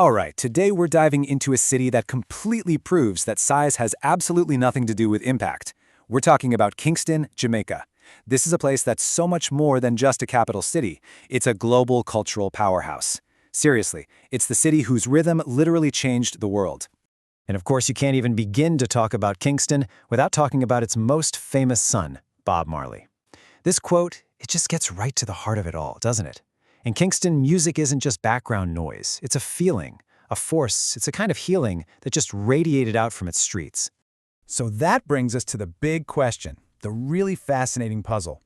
All right, today we're diving into a city that completely proves that size has absolutely nothing to do with impact. We're talking about Kingston, Jamaica. This is a place that's so much more than just a capital city. It's a global cultural powerhouse. Seriously, it's the city whose rhythm literally changed the world. And of course, you can't even begin to talk about Kingston without talking about its most famous son, Bob Marley. This quote, it just gets right to the heart of it all, doesn't it? In Kingston, music isn't just background noise. It's a feeling, a force. It's a kind of healing that just radiated out from its streets. So that brings us to the big question, the really fascinating puzzle.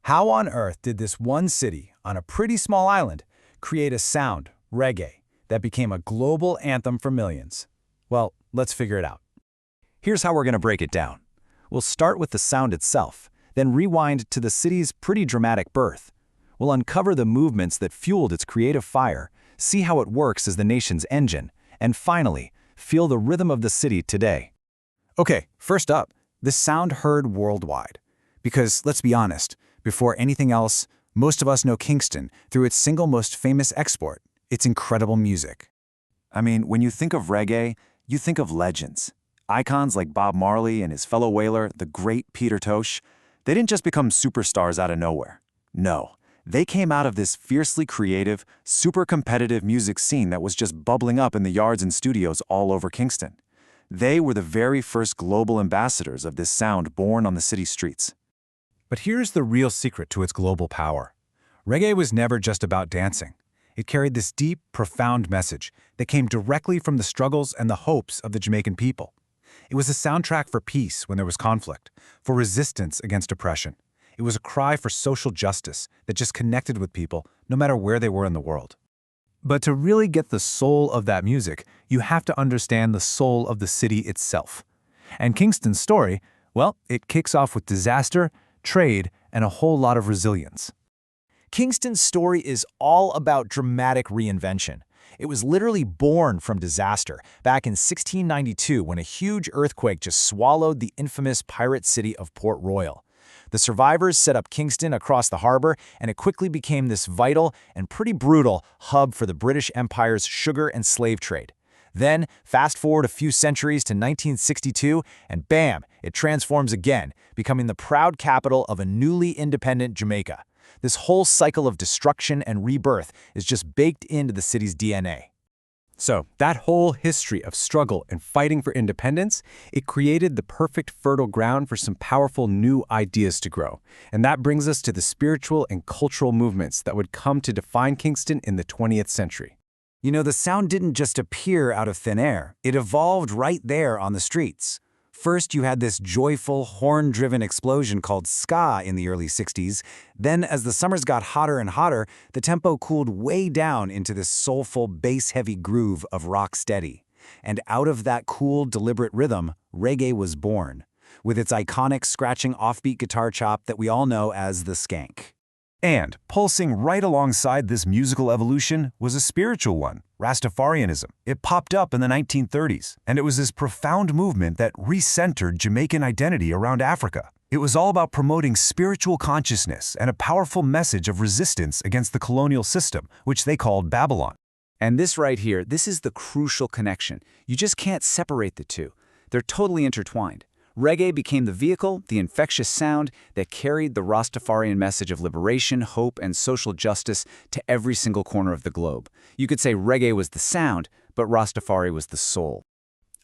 How on earth did this one city, on a pretty small island, create a sound, reggae, that became a global anthem for millions? Well, let's figure it out. Here's how we're going to break it down. We'll start with the sound itself, then rewind to the city's pretty dramatic birth. We'll uncover the movements that fueled its creative fire, see how it works as the nation's engine, and finally, feel the rhythm of the city today. Okay, first up, the sound heard worldwide. Because, let's be honest, before anything else, most of us know Kingston through its single most famous export, its incredible music. I mean, when you think of reggae, you think of legends. Icons like Bob Marley and his fellow whaler, the great Peter Tosh, they didn't just become superstars out of nowhere. No, they came out of this fiercely creative, super competitive music scene that was just bubbling up in the yards and studios all over Kingston. They were the very first global ambassadors of this sound born on the city streets. But here's the real secret to its global power. Reggae was never just about dancing. It carried this deep, profound message that came directly from the struggles and the hopes of the Jamaican people. It was a soundtrack for peace when there was conflict, for resistance against oppression. It was a cry for social justice that just connected with people no matter where they were in the world. But to really get the soul of that music, you have to understand the soul of the city itself. And Kingston's story, well, it kicks off with disaster, trade, and a whole lot of resilience. Kingston's story is all about dramatic reinvention. It was literally born from disaster back in 1692 when a huge earthquake just swallowed the infamous pirate city of Port Royal. The survivors set up Kingston across the harbor, and it quickly became this vital and pretty brutal hub for the British Empire's sugar and slave trade. Then, fast forward a few centuries to 1962, and bam, it transforms again, becoming the proud capital of a newly independent Jamaica. This whole cycle of destruction and rebirth is just baked into the city's DNA. So, that whole history of struggle and fighting for independence, it created the perfect fertile ground for some powerful new ideas to grow. And that brings us to the spiritual and cultural movements that would come to define Kingston in the 20th century. You know, the sound didn't just appear out of thin air. It evolved right there on the streets. First, you had this joyful, horn-driven explosion called ska in the early 60s. Then, as the summers got hotter and hotter, the tempo cooled way down into this soulful, bass-heavy groove of rock steady. And out of that cool, deliberate rhythm, reggae was born, with its iconic scratching offbeat guitar chop that we all know as the skank. And pulsing right alongside this musical evolution was a spiritual one, Rastafarianism. It popped up in the 1930s, and it was this profound movement that recentered Jamaican identity around Africa. It was all about promoting spiritual consciousness and a powerful message of resistance against the colonial system, which they called Babylon. And this right here, this is the crucial connection. You just can't separate the two. They're totally intertwined. Reggae became the vehicle, the infectious sound that carried the Rastafarian message of liberation, hope, and social justice to every single corner of the globe. You could say reggae was the sound, but Rastafari was the soul.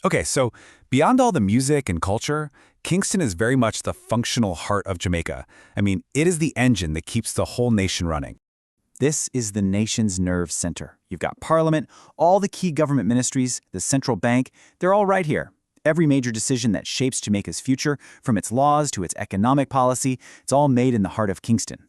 Okay, so beyond all the music and culture, Kingston is very much the functional heart of Jamaica. I mean, it is the engine that keeps the whole nation running. This is the nation's nerve center. You've got Parliament, all the key government ministries, the central bank, they're all right here. Every major decision that shapes Jamaica's future, from its laws to its economic policy, it's all made in the heart of Kingston.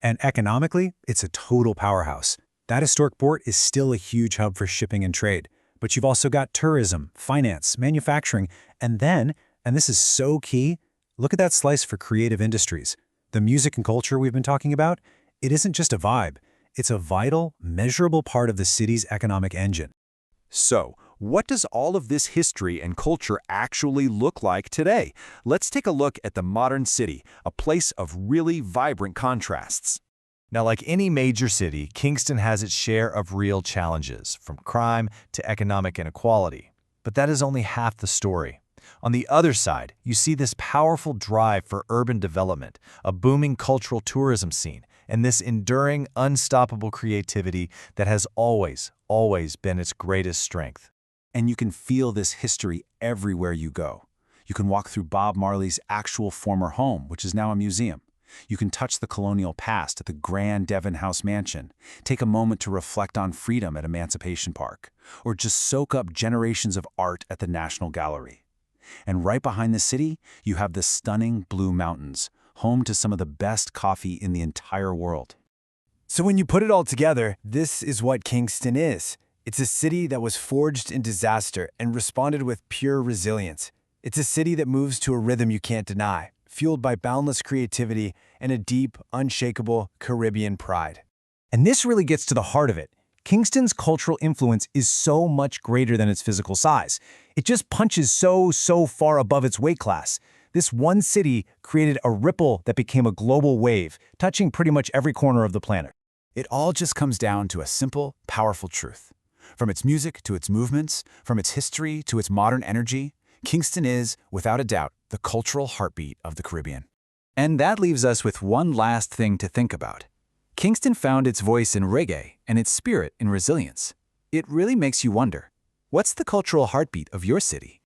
And economically, it's a total powerhouse. That historic port is still a huge hub for shipping and trade. But you've also got tourism, finance, manufacturing, and then, and this is so key, look at that slice for creative industries. The music and culture we've been talking about, it isn't just a vibe. It's a vital, measurable part of the city's economic engine. So, what does all of this history and culture actually look like today? Let's take a look at the modern city, a place of really vibrant contrasts. Now, like any major city, Kingston has its share of real challenges, from crime to economic inequality. But that is only half the story. On the other side, you see this powerful drive for urban development, a booming cultural tourism scene, and this enduring, unstoppable creativity that has always been its greatest strength. And you can feel this history everywhere you go. You can walk through Bob Marley's actual former home, which is now a museum. You can touch the colonial past at the Grand Devon House Mansion, take a moment to reflect on freedom at Emancipation Park, or just soak up generations of art at the National Gallery. And right behind the city, you have the stunning Blue Mountains, home to some of the best coffee in the entire world. So when you put it all together, this is what Kingston is. It's a city that was forged in disaster and responded with pure resilience. It's a city that moves to a rhythm you can't deny, fueled by boundless creativity and a deep, unshakable Caribbean pride. And this really gets to the heart of it. Kingston's cultural influence is so much greater than its physical size. It just punches so far above its weight class. This one city created a ripple that became a global wave, touching pretty much every corner of the planet. It all just comes down to a simple, powerful truth. From its music to its movements, from its history to its modern energy, Kingston is, without a doubt, the cultural heartbeat of the Caribbean. And that leaves us with one last thing to think about. Kingston found its voice in reggae and its spirit in resilience. It really makes you wonder, what's the cultural heartbeat of your city?